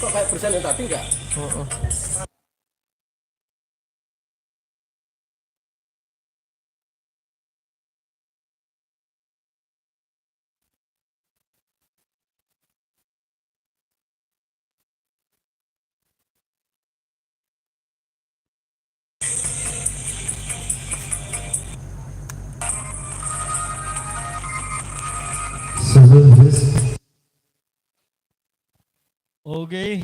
kok kayak persen yang tadi enggak? Oke.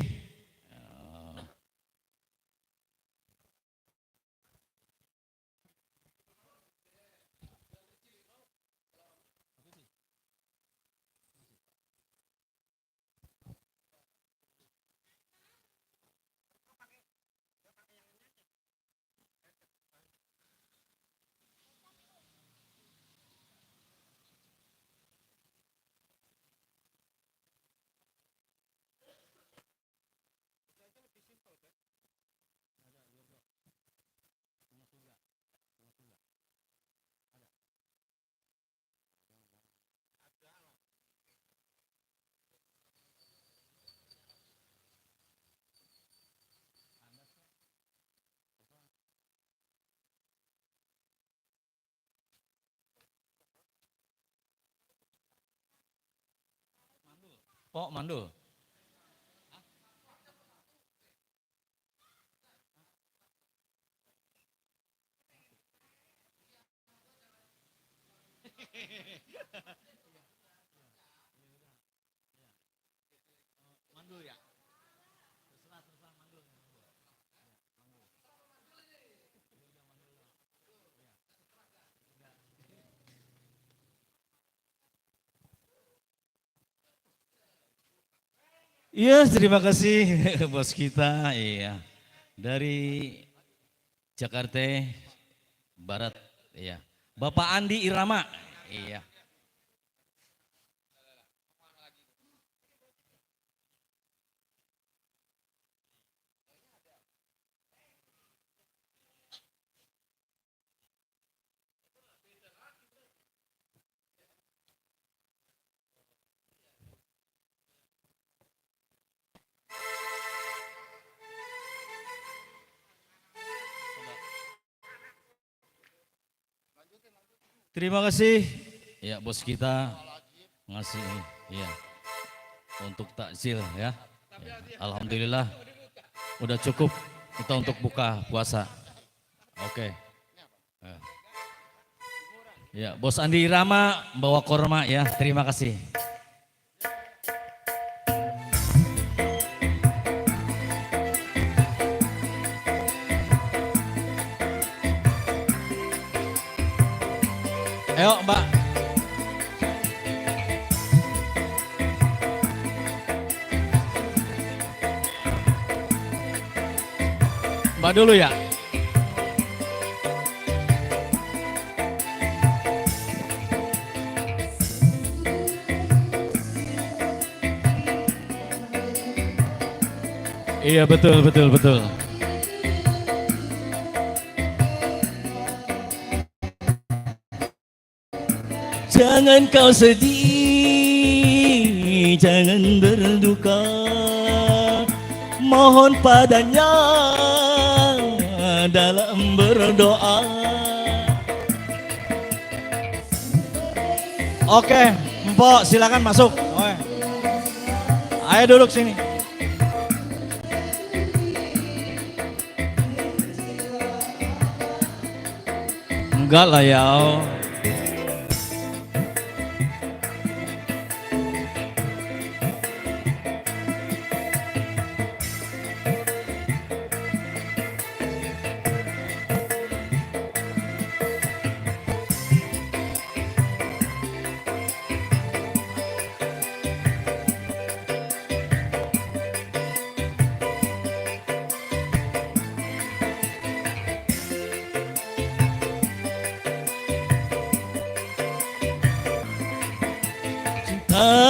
Pok mandul. Mandul ya. Terserah mandul. Iya, terima kasih bos kita. Iya. Dari Jakarta Barat, iya. Bapak Andi Irama. Iya. Terima kasih ya bos kita ngasih ya untuk takjil ya. Alhamdulillah udah cukup kita untuk buka puasa. Oke. Ya, Bos Andi Rama bawa korma ya. Terima kasih. Ayo, Mbak. Mbak dulu ya. Iya betul. Jangan kau sedih, jangan berduka, mohon padanya dalam berdoa. Oke, Mpok silakan masuk. Ayo duduk sini. Enggak lah ya.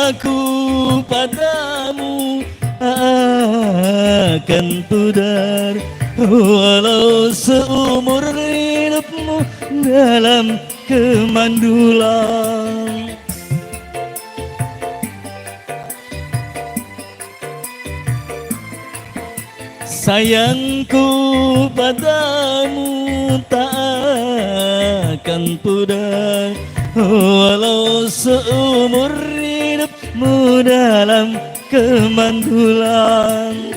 Aku padamu akan pudar walau seumur hidupmu dalam kemandulan. Sayangku padamu tak akan pudar, walau seumur hidupmu dalam kemandulan.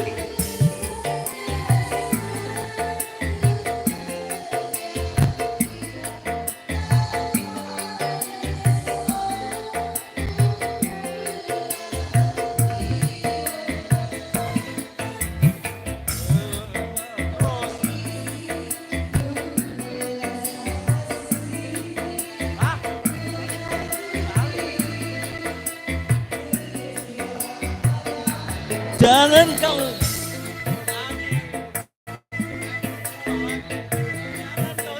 Jangan kau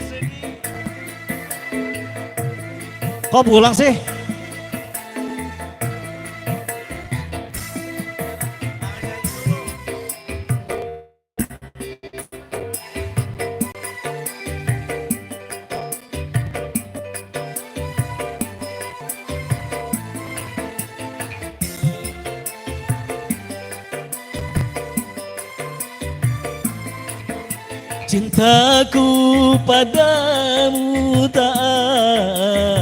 sedih. Kok pulang sih? Cintaku padamu tak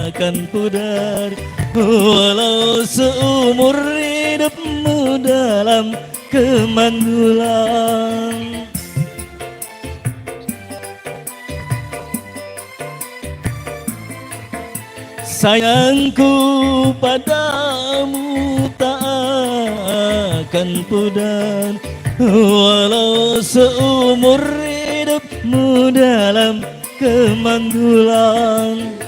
akan pudar, walau seumur hidupmu dalam kemandulan. Sayangku padamu tak akan pudar, walau seumur hidupmu dalam kemandulan.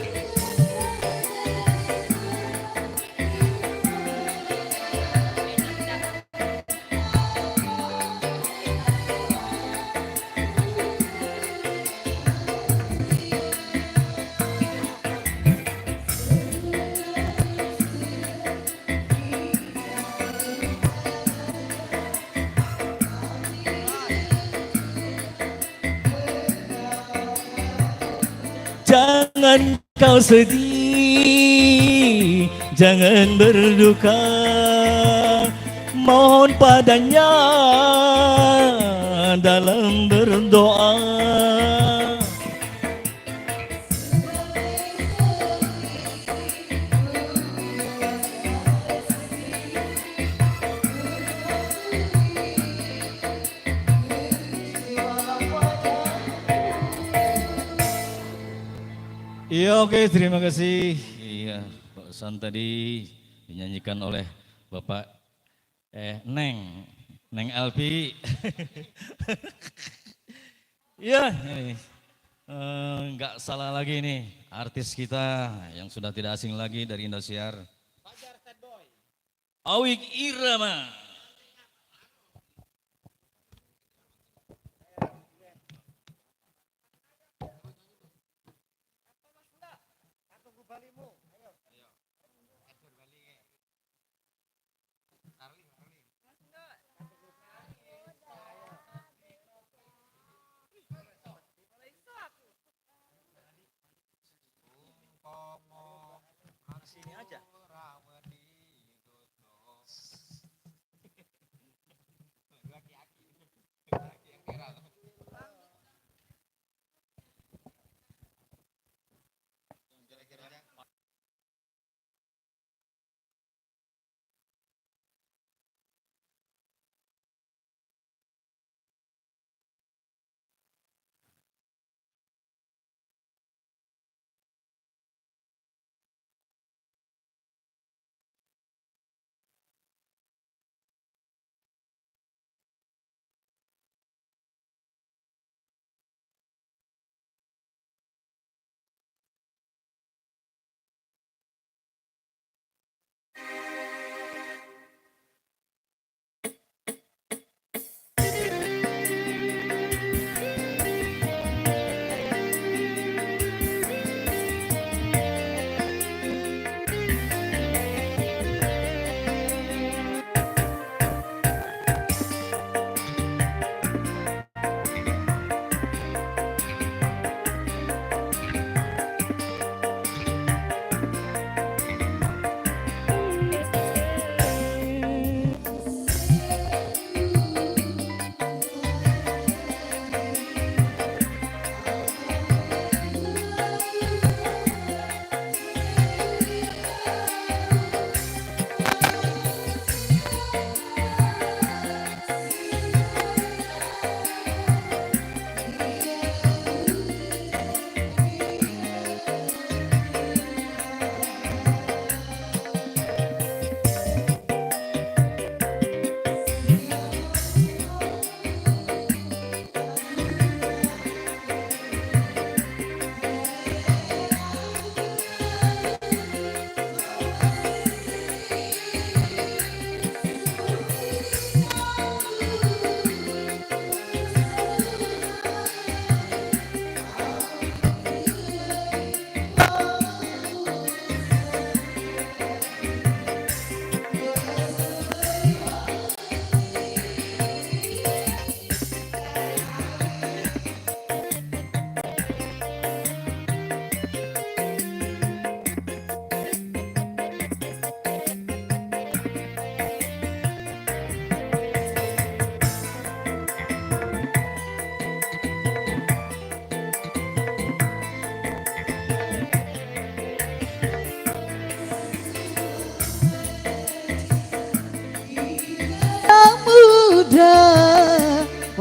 Jangan kau sedih, jangan berduka, mohon padanya dalam berdoa. Iya, oke, terima kasih. Iya, pesan tadi dinyanyikan oleh Bapak Neng Elvi. Iya, nggak salah lagi nih artis kita yang sudah tidak asing lagi dari Indosiar. Awik Irama. Sini aja.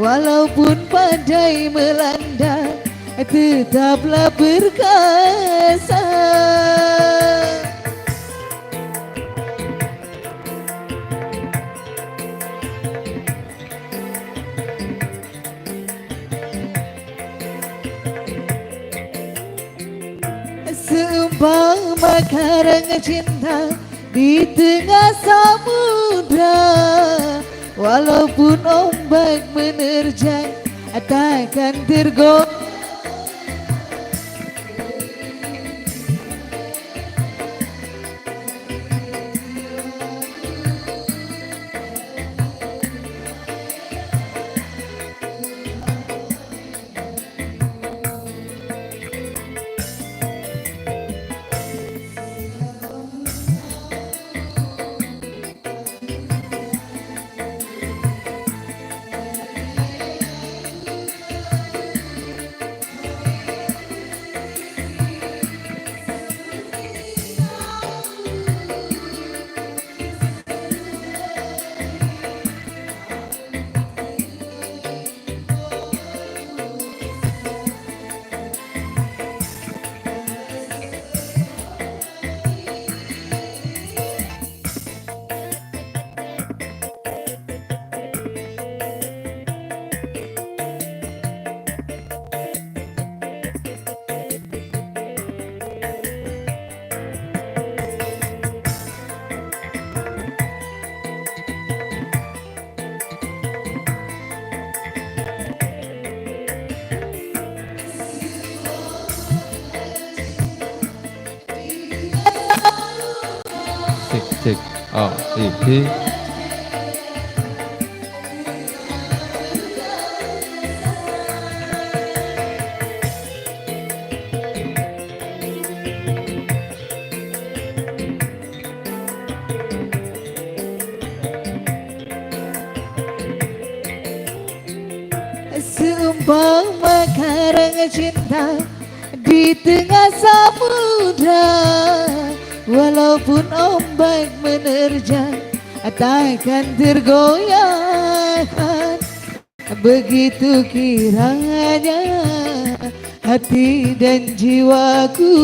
Walaupun badai melanda, tetaplah perkasa. Seumpama karang cinta di tengah samudra, walaupun ombak menerjang takkan tergoyah. Cek cek. Oh, ini. Seumpama karang cinta di tengah samudra, walaupun ombak menerjang takkan tergoyahkan. Begitu kiranya hati dan jiwaku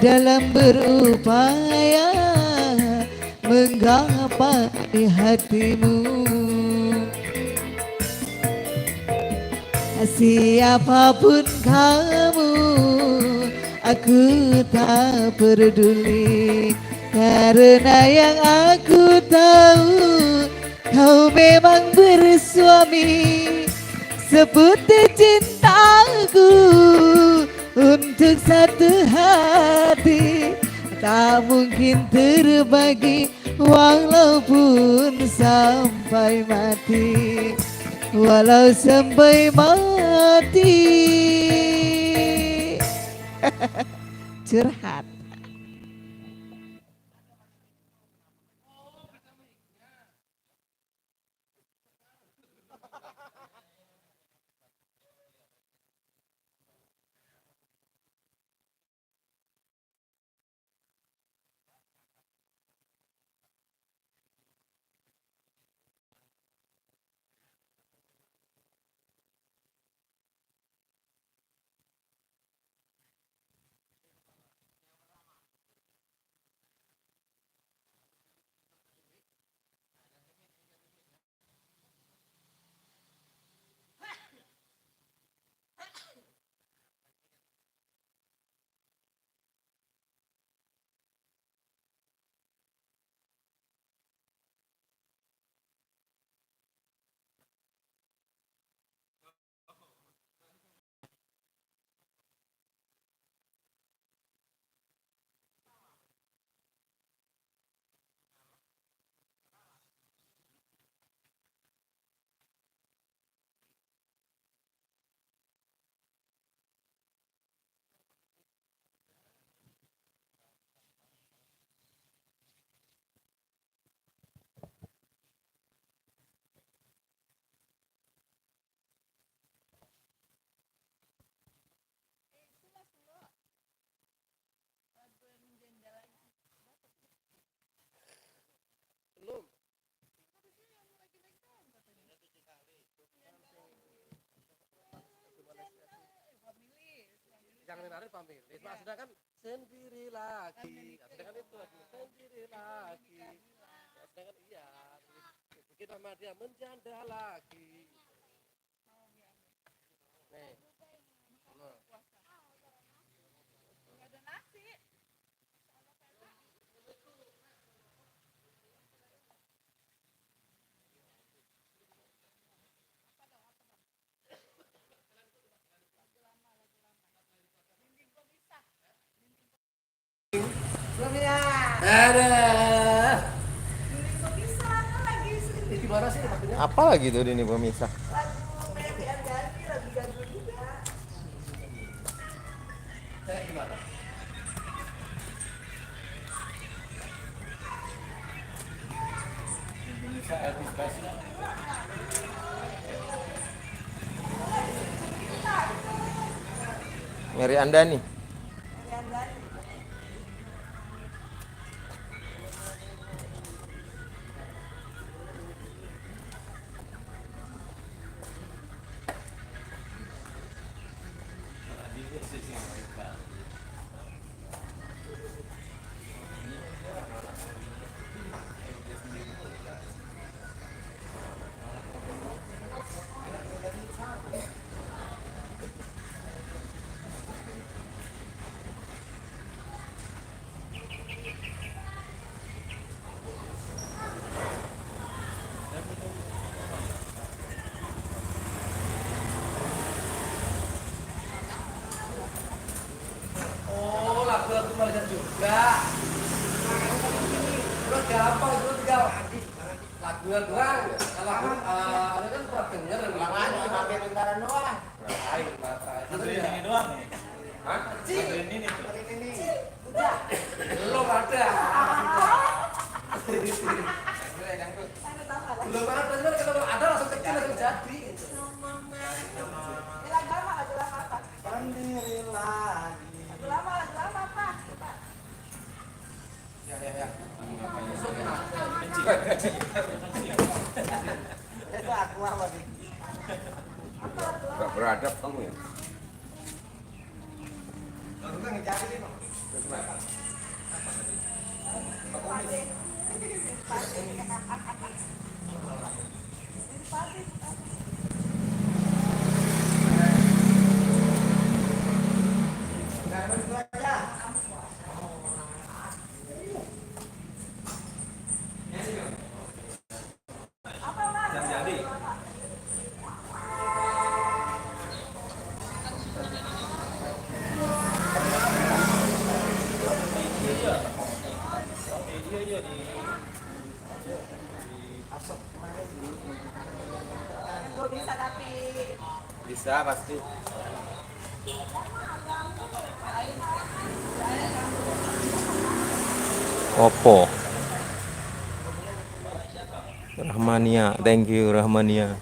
dalam berupaya menggapai hatimu. Siapapun kamu, aku tak peduli, karena yang aku tahu kau memang bersuami. Seperti cintaku untuk satu hati, tak mungkin terbagi walaupun sampai mati. Walau sampai mati. Curhat. Arief pamit. Sedangkan sendiri lagi. Sedangkan itu sendiri lagi. Sedangkan iya. Kita sama dia menjanda lagi. Nih. Ada nasi. Ada. Gimana sih maksudnya? Apa lagi tuh ini pemisah? Gimana? Mary Andani. Oh, lagu-lagu Malaysia juga. Terus gampang itu tinggal lagu doang. Kalau ada kan pernah denger Makanya pakai bentaran doang. lain bahasa. Ini doang nih. Hah? Ini tuh. Belum ada. Belum ada, kalau ada langsung kecil langsung jadi. Sendiri lagi. Ya. Itu aku apa sih? Gak beradab kamu ya? Lalu kan ngejari nih, Bisa pasti. Oppo. Rahmania, thank you Rahmania.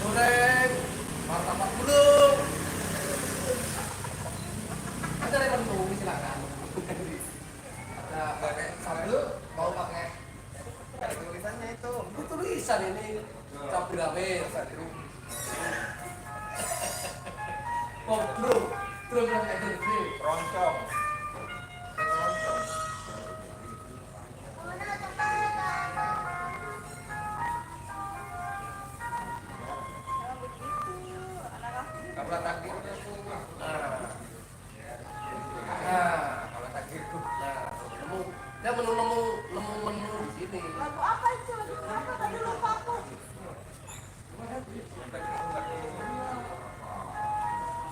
Goreng, martabak belum. Ada yang menu silakan. Ada pakai sambal, mau pakai tulisannya itu. Itu tulisan ini cabai rawit tadi. Oh, belum pakai itu. Roncong. Kalau takdir kalau takdirku, nemu dia nemu di sini. Lagu apa itu? Lagu apa? Tadi lupa aku.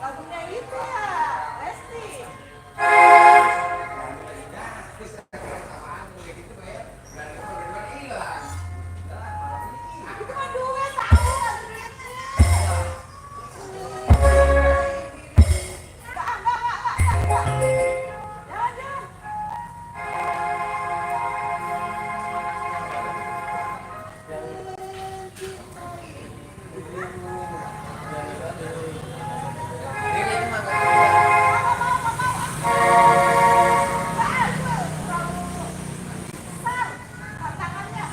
Lagunya itu ya, Lesti. Itu kan duet, tahu lagu duetnya. Enggak. Jangan. Ini mah nggak Tangannya.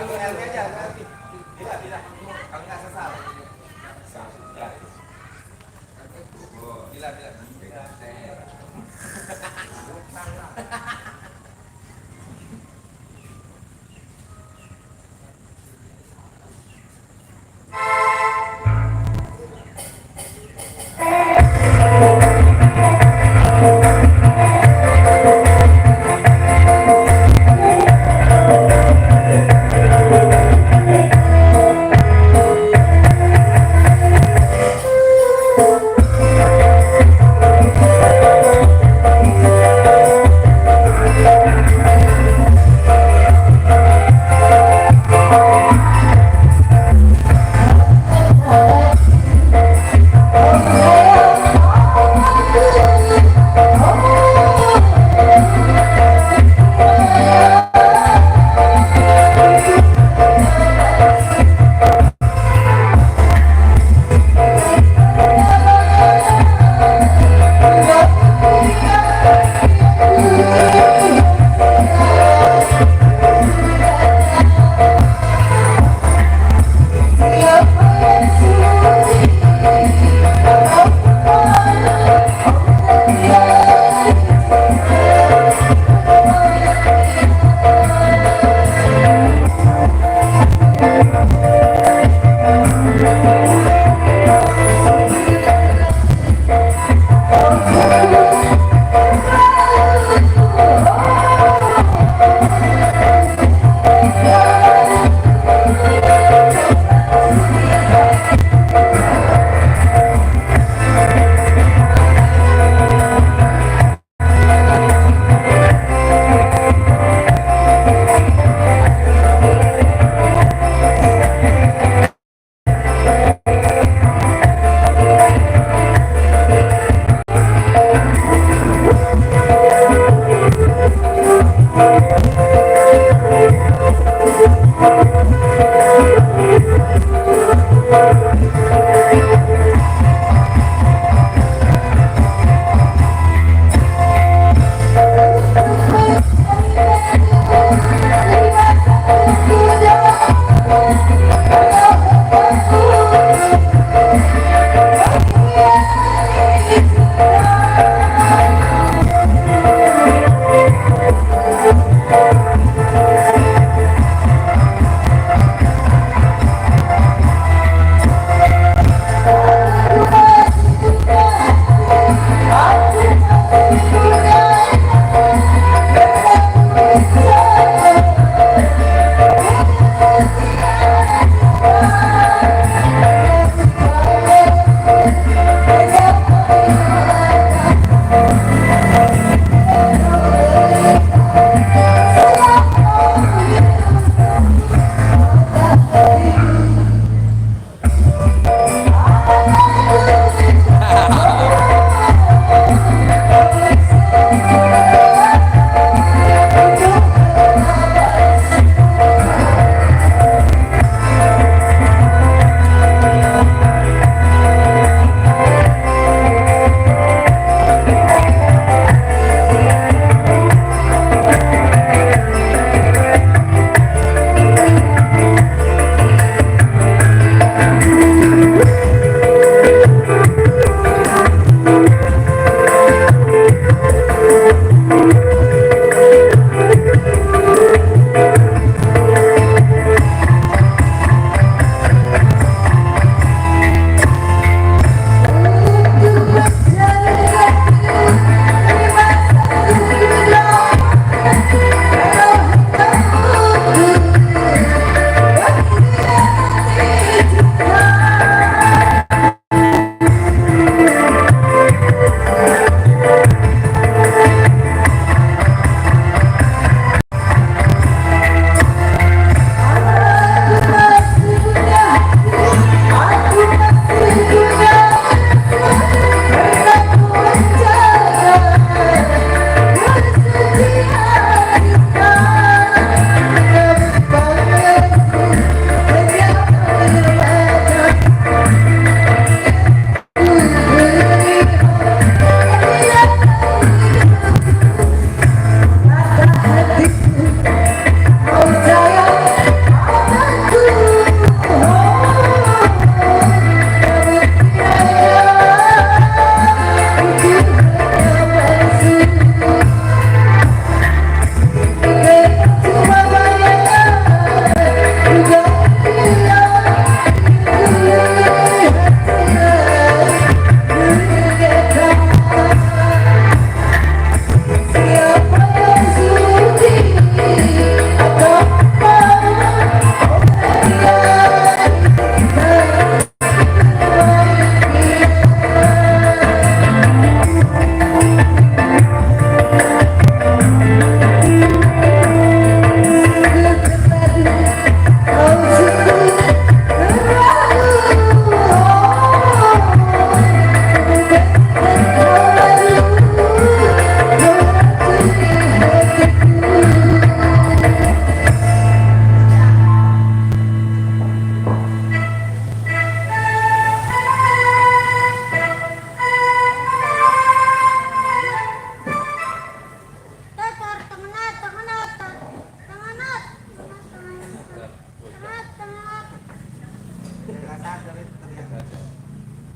Kaki aja, kaki. Tidak, tidak. Kalau nggak sesal. Tidak, tidak.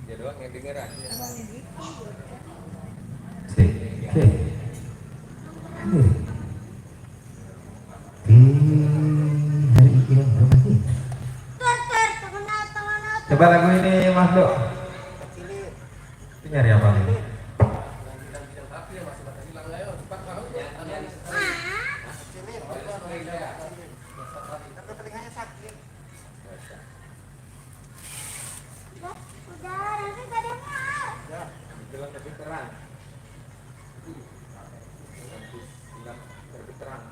Dia doang yang dengeran. Cek, cek. Di hari yang bermati. Coba lagu ini Mas Dok. Itu nyari apa ini? Udah, nanti gak dengar. Bilang lebih terang. Lebih terang.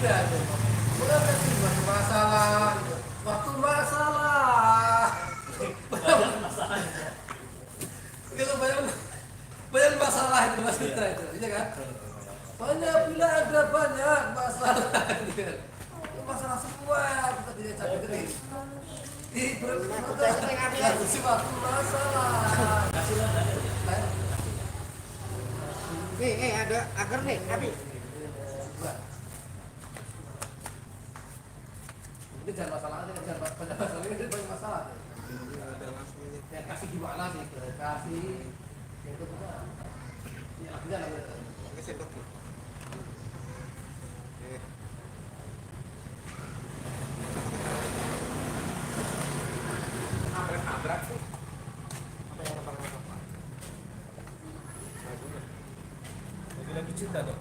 udah tuh. Udah kasih waktu masalah. Waktu masalah. Gitu banyak masalah itu Mas Fitra itu, iya kan? Banyak bila ada banyak masalah, gitu. Masalah semua kita tidak cari terus. Di waktu masalah. Nih, ada agar nih, Abi. Ini jangan masalah aja, jangan banyak masalah, ini banyak masalah. Ya kasih gimana sih? Kasih itu bukan. Ya akhirnya lah. Nabrak sih. Lagi cinta dong.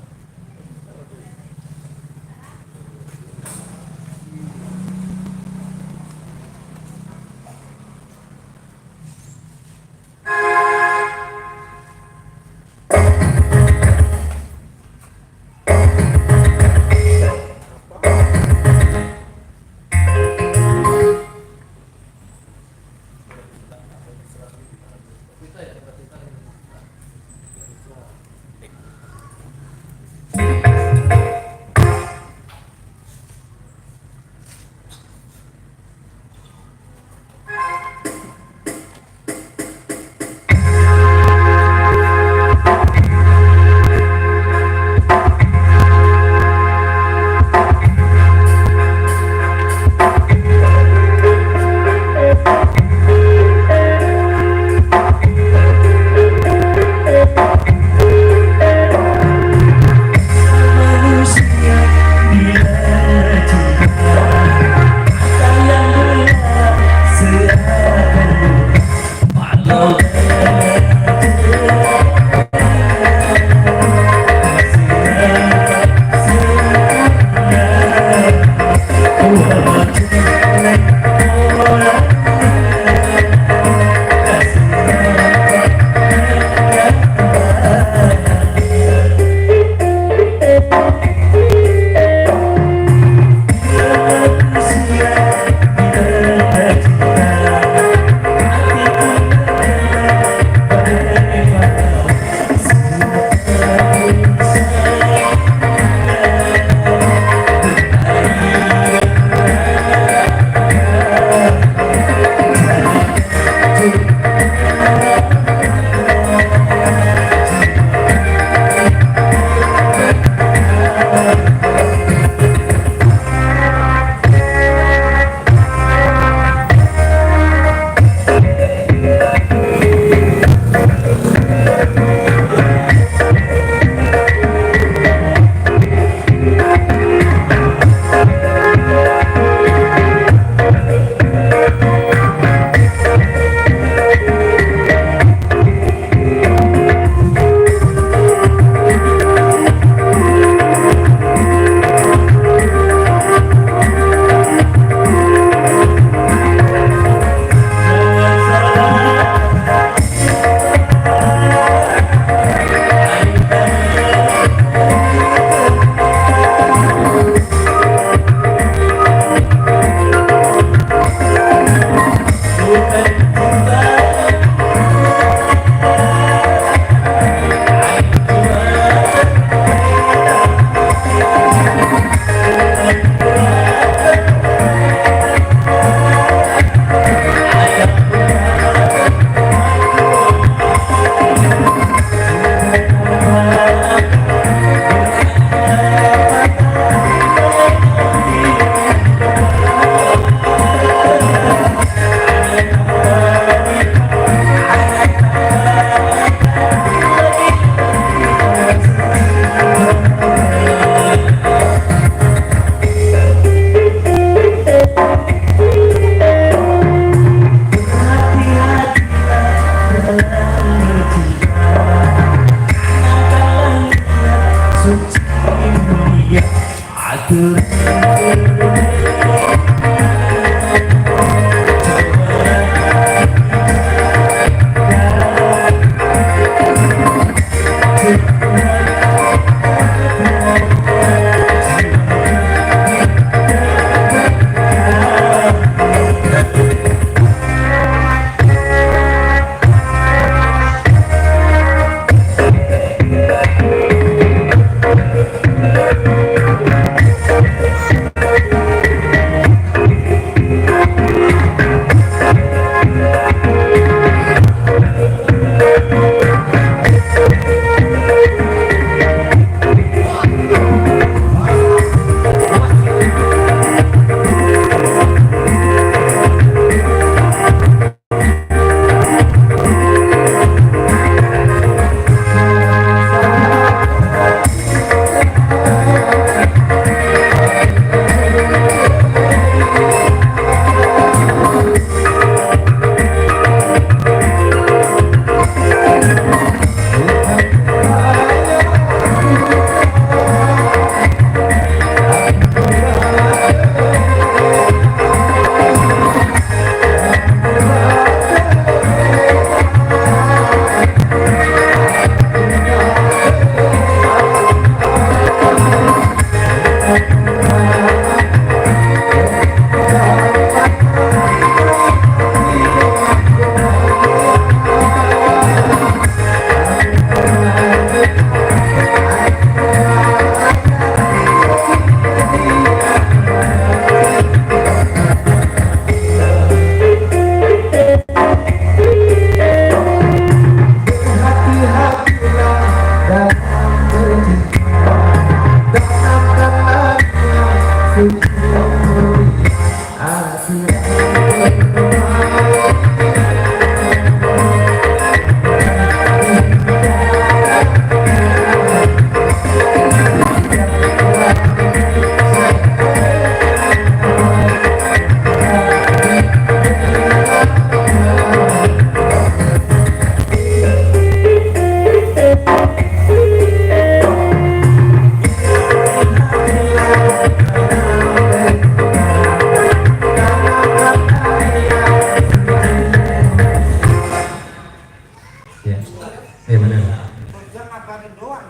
Ya, benar. Bujang ngabarin doang.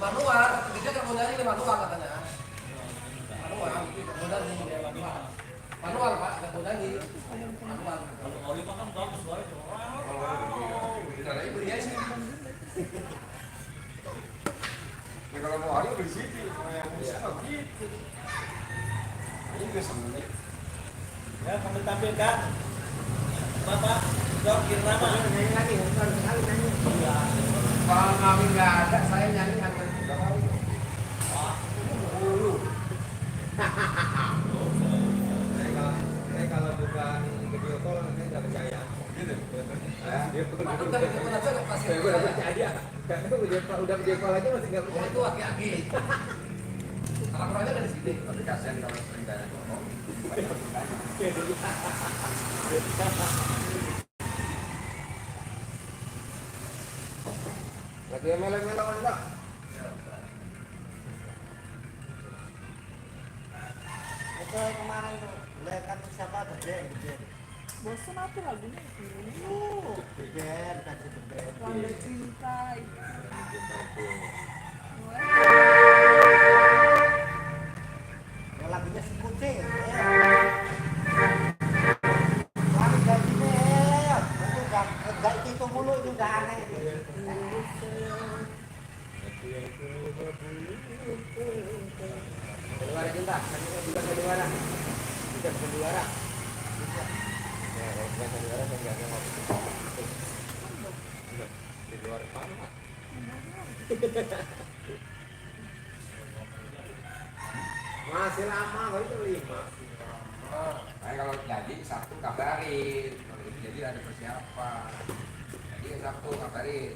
Manual, dia nggak mau nyanyi nih manual katanya. Manual, nggak mau nyanyi. Manual Pak, nggak mau nyanyi. Manual. Kalau oli kan bagus banget. Kalau ibu dia sih. Kalau mau hari beli sini, yang bisa gitu. Ini bisa menit. Ya, kamu tampilkan. Bapak, dok, kirim nama. Nyanyi lagi, bukan sekali nyanyi. Kalau kami nggak ada, saya nyanyi akan juga mau. Kalau bukan video call, saya nggak percaya. Gitu. Dia Pak, udah begitu aja nggak pasti. Saya udah percaya. Karena udah video call aja masih nggak Oh, percaya. itu aki-aki. Kalau kurangnya ada di sini. Tapi kasihan kalau sering tanya ngomong. Lagi melo-melo enggak? Itu kemarin tuh, lihat kan siapa gede, gede. Bosan apa lagunya itu? Gede, kasih gede. Landa cinta. Yang lagunya si kucing. Lari dari sini, itu gak itu mulu itu udah aneh. Sandiwara cinta, bukan sandiwara. Bukan sandiwara. Ya, kalau bukan sandiwara saya nggak ngerti. Di luar sana. Masih lama, baru itu 5. Nah, kalau jadi Sabtu kabarin. Kalau jadi ada persiapan. Jadi Sabtu kabarin.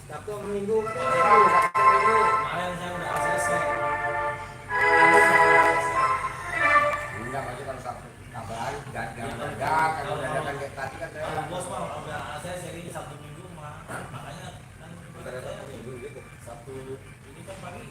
Sabtu atau Minggu kan? Sabtu Minggu. Kemarin saya udah selesai. Enggak, maksudnya kalau Sabtu kabarin jangan enggak kalau udah datang kayak tadi kan saya. Bos mah udah saya sering Sabtu Minggu mah. Makanya kan Udah Sabtu Minggu gitu. Sabtu ini kan pagi.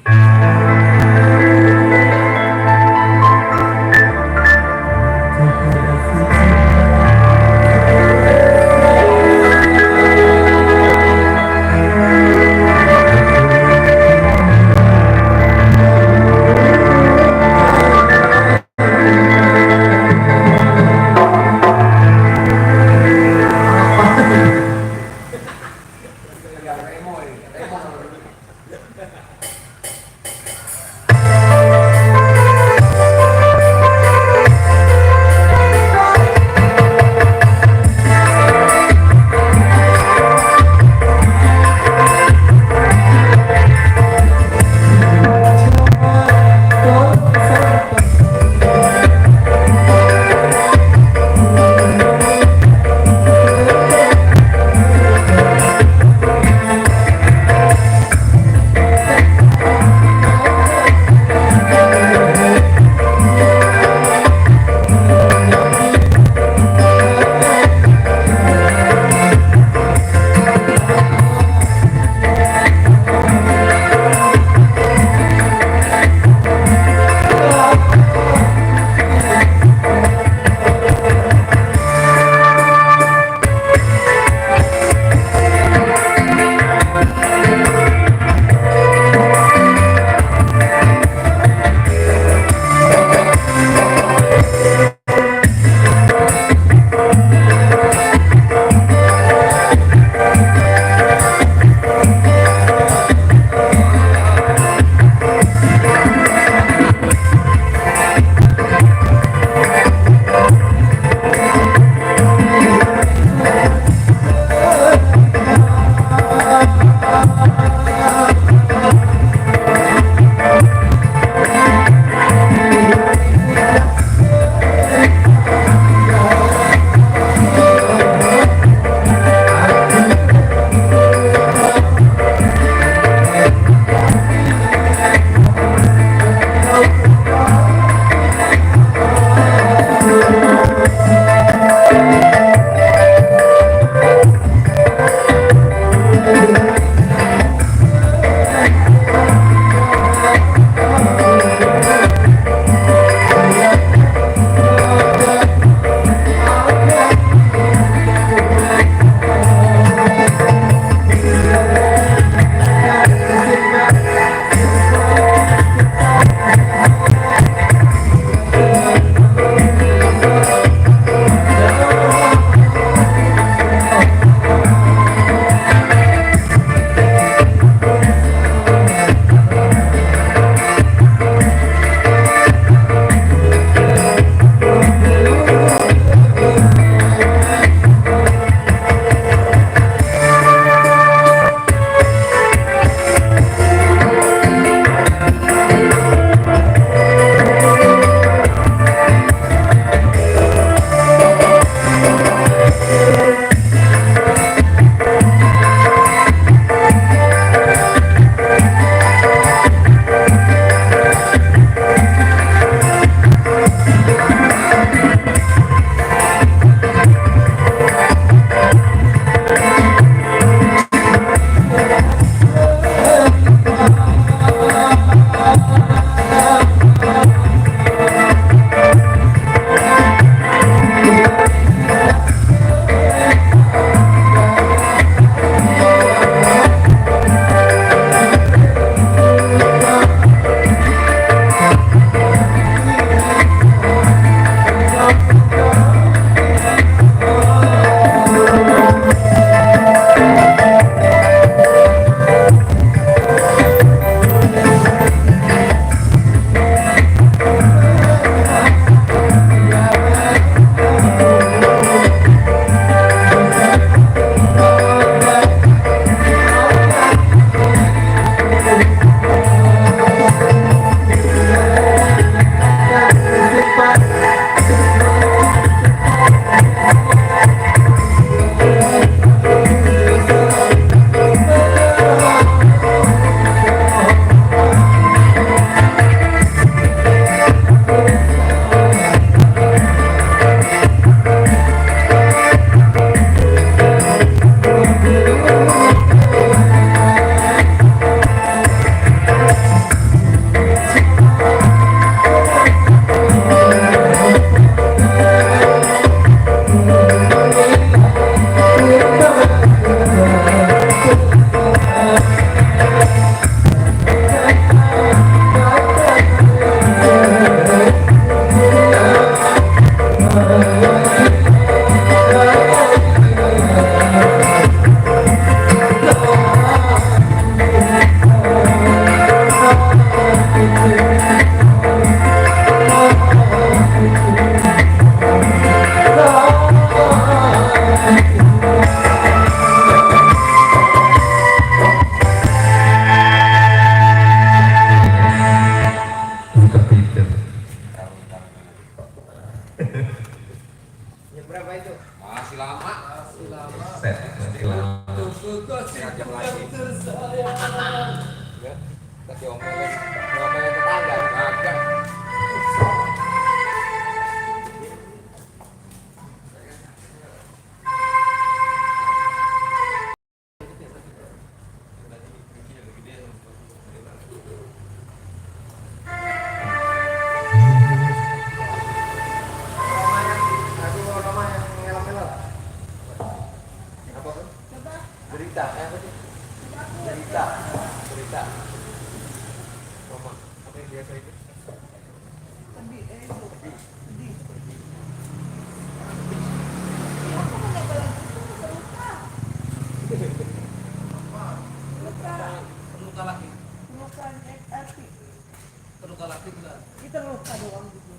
Kita luka doang gitu.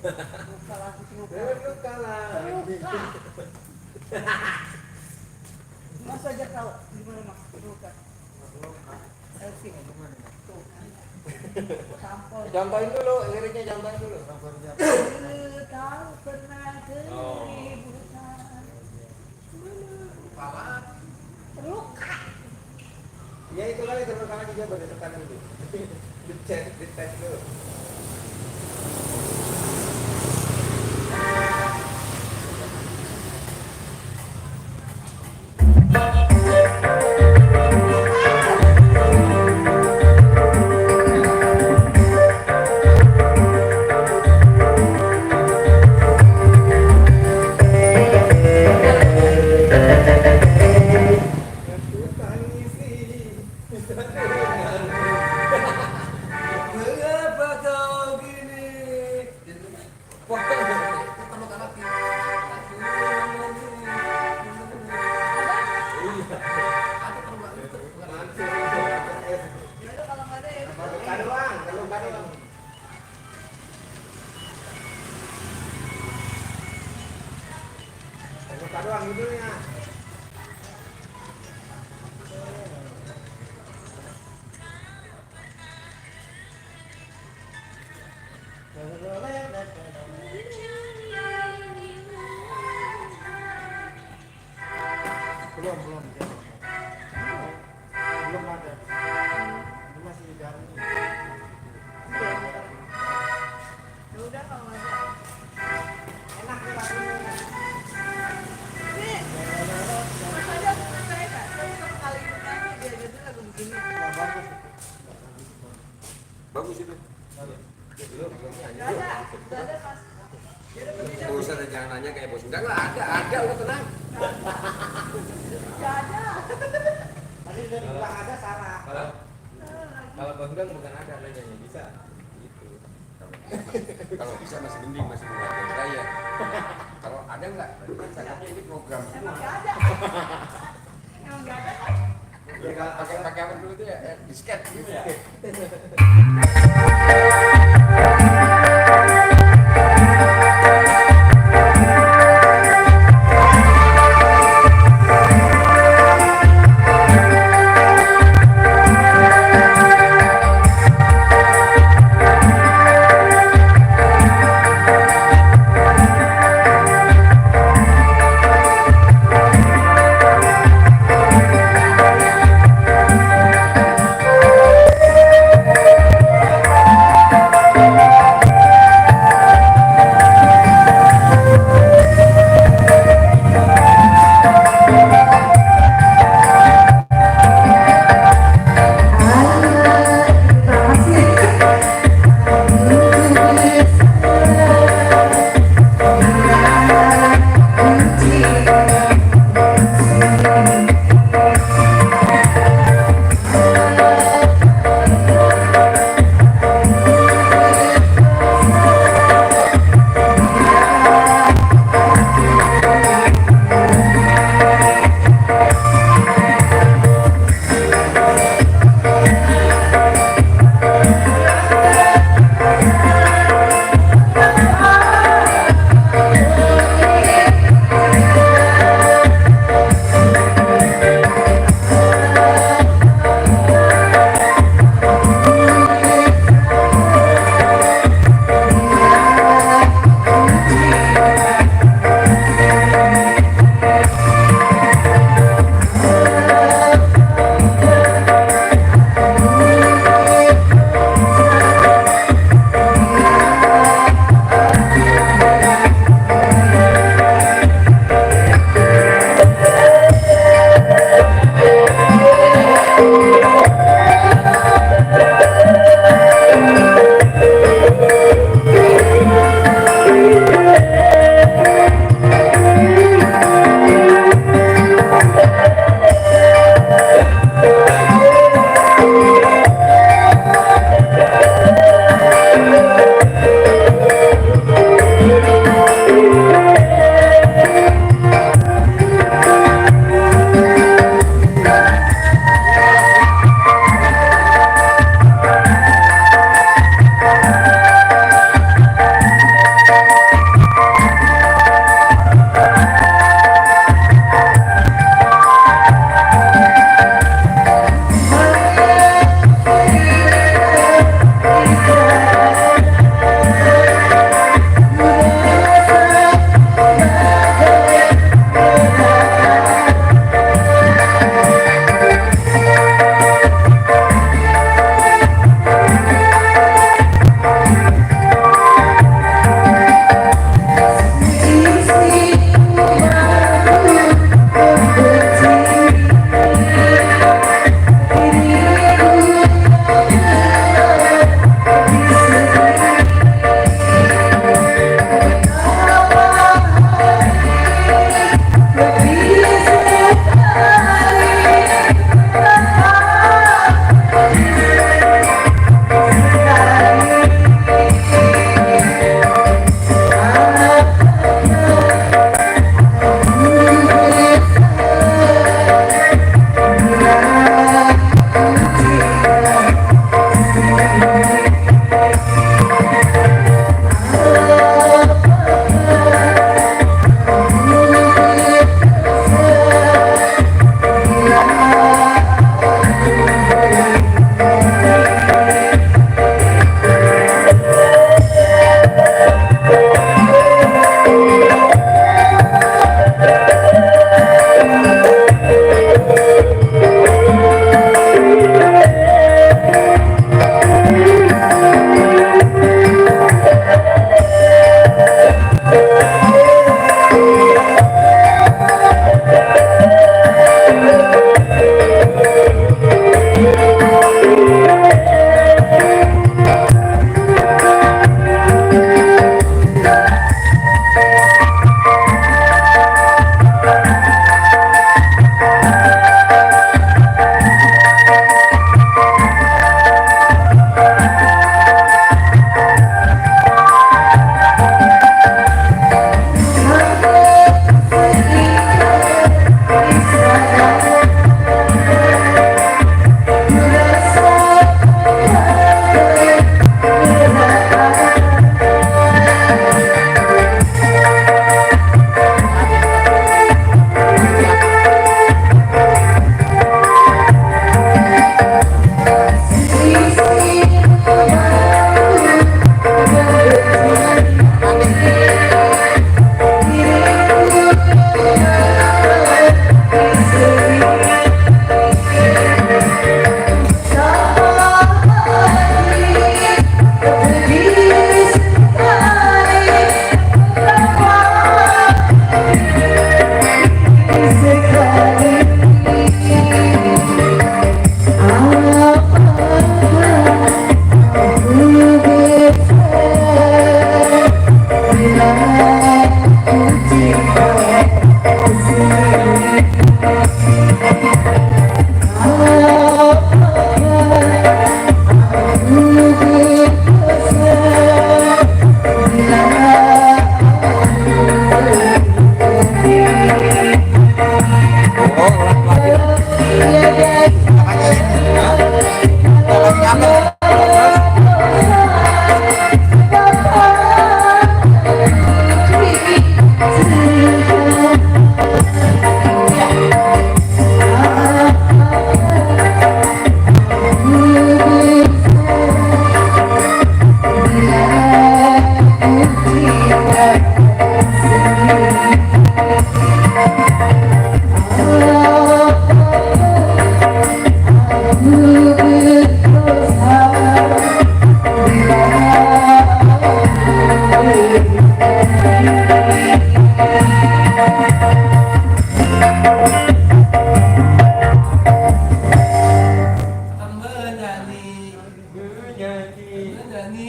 Luka lagi luka. Luka lah. Luka. Mas aja tahu gimana mas luka. Selfie gimana? Tuh. Sampel. Contohin dulu, liriknya contohin dulu. Tahu pernah keributan. Luka. Ya itu kali terus lagi dia berdasarkan dulu. Dites dulu. Mengapa kau gini? Wah, pertama kali ada perempuan itu bukan Ya udah kalau nggak ada ya. Luka doang, luka doang. Luka doang judulnya. Belum ada. Ini masih di dalam. Ya udah kalau nggak ada. Enak nih lagunya. Nih, mas aja saya kan. Saya satu kali ikut nyanyi dia jadi lagu begini. Bagus itu. Nggak ada mas. Ya udah begini. Gak usah ada jangan nanya kayak bos. Enggak lah, ada, udah tenang. Nggak ada. Tadi udah dibilang ada salah. Kalau Bangdang bukan ada nanyanya bisa. Gitu. Kalau bisa masih mending, masih menghargai saya. Kalau ada enggak? Berarti kan cakapnya ini program Emang semua. nggak ada. Emang nggak ada kan? Pakai apa dulu itu ya? Disket gitu ya.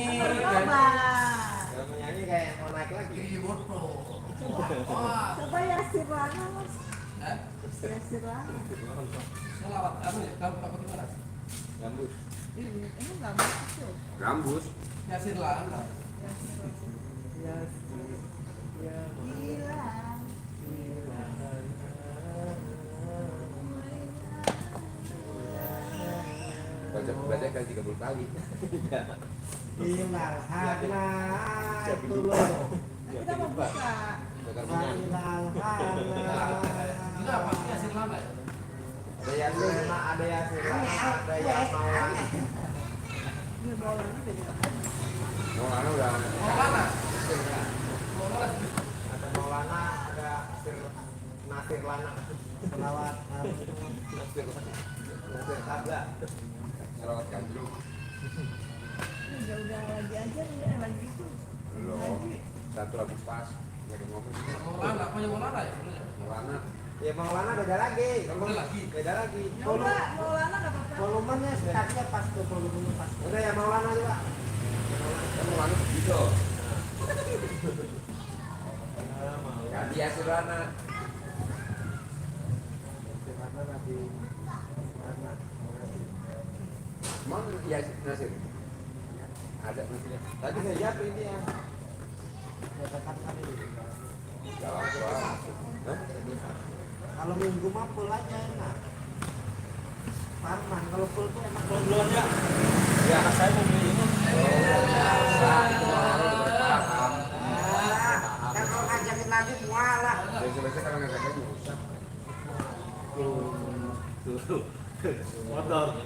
Coba. Kalau menyanyi kayak mau naik lagi. Gigi botol. Coba Yasir Lana mas. Eh? Yasir Lana. Selawat kamu ya? Kamu apa gimana? Gambus. Ini nggak masuk. Gambus. Yasir Lana. Hilang. Baca kali 30 kali. Hilang hana tulo. Kita mau buka. Hilang hana. Kenapa sih Yasir Lana ya? Ada yang Lena, ada yang Sirana, ada yang Maulana. Ini bolanya beda. Mau lana udah. Mau mana? Ada Maulana, ada Nasir Lana. Selawat Nasir Kabla. Selawat gandrung. Udah lagi aja udah lagi itu. Belum. Satu lagu pas. Nggak ada ngomong. Mau Lana, punya mau Lana ya? Mau lana. Ya Maulana beda lagi. Beda lagi. Beda lagi. Coba mau Lana nggak apa-apa. Volumenya startnya pas tuh, volumenya pas. Udah ya Maulana juga. Kan mau lana begitu. Ganti ya Sirana. Sirana nanti. Emang ya Nasir? Ada Nasirnya. Tadi saya jawab ini ya. Ya tekan kali. Jawab. Hah? Kalau minggu mah full aja enak. Parman kalau full tuh enak. Belum ya? Ya, saya mau beli ini. Kan kalau ngajakin lagi mualah. Biasa-biasa kalau nggak ada rusak.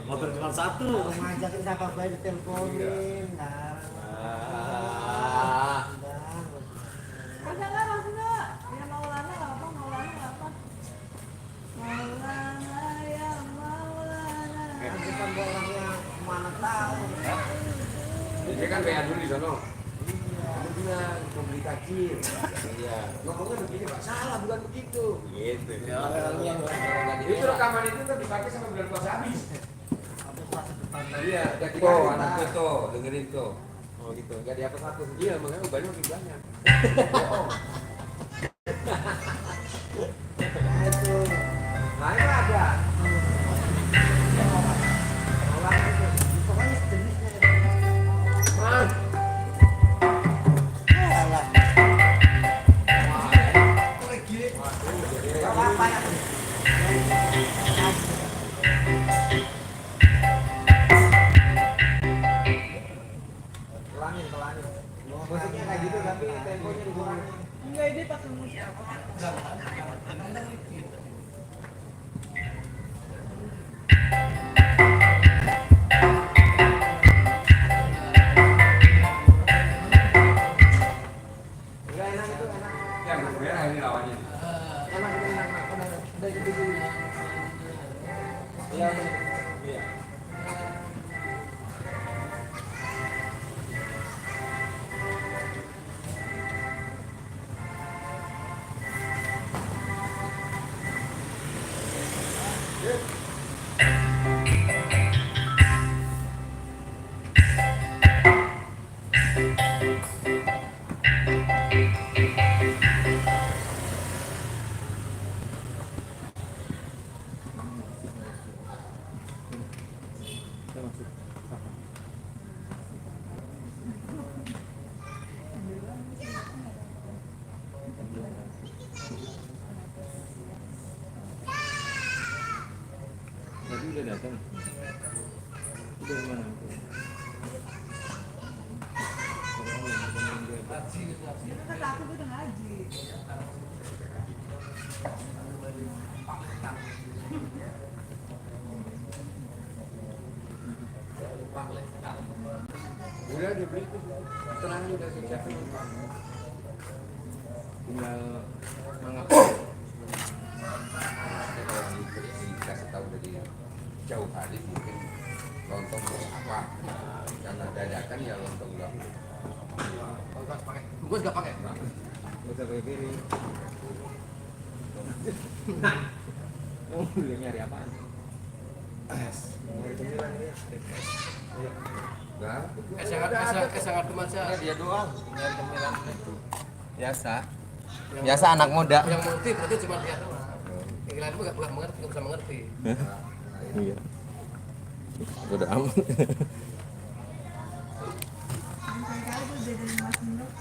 Motor cuma satu. Kalau ngajakin siapa baik diteleponin. Ada nggak maksudnya? Ya mau Lana nggak apa, mau Lana nggak apa. Maulana ya Maulana. Bukan orang yang mana tahu. Dia kan bayar dulu di sono. Benar, mau beli takjil. Iya. Ngomongnya begini Pak, salah bukan begitu. Gitu. Itu rekaman itu kan dipakai sama bulan puasa habis. Iya, udah kita anak tuh, dengerin tuh. Oh gitu, nggak dihapus satu. Iya, makanya ubahnya makin banyak. Nah itu. Nah itu ada. Orang itu. Pokoknya sejenisnya. Mas, Alah. Gak apa-apa ya. Pelangin. Musiknya kayak gitu tapi temponya dikurangin. Enggak, ini pakai musik. Enggak enak itu enak. yang merah ini lawannya. Enak itu enak. Udah gitu dulu. Iya. Iya. Tadi udah datang. Udah mana? Kata aku udah ngaji. Udah dibeli tuh. Tenang udah siapin. Tinggal mangap. Kalau dikasih tahu dari jauh hari mungkin lontong apa karena dadakan ya lontong gak pakai bungkus gak pakai nggak usah pakai piring. Mau nyari apaan? Mau cemilan ya. Nah, sangat kemasan. dia doang. Tinggal cemilan itu. Biasa. Yang Biasa anak muda. Yang mengerti berarti cuma dia doang. Yang lain itu nggak mengerti, nggak bisa mengerti. Iya. Udah amat.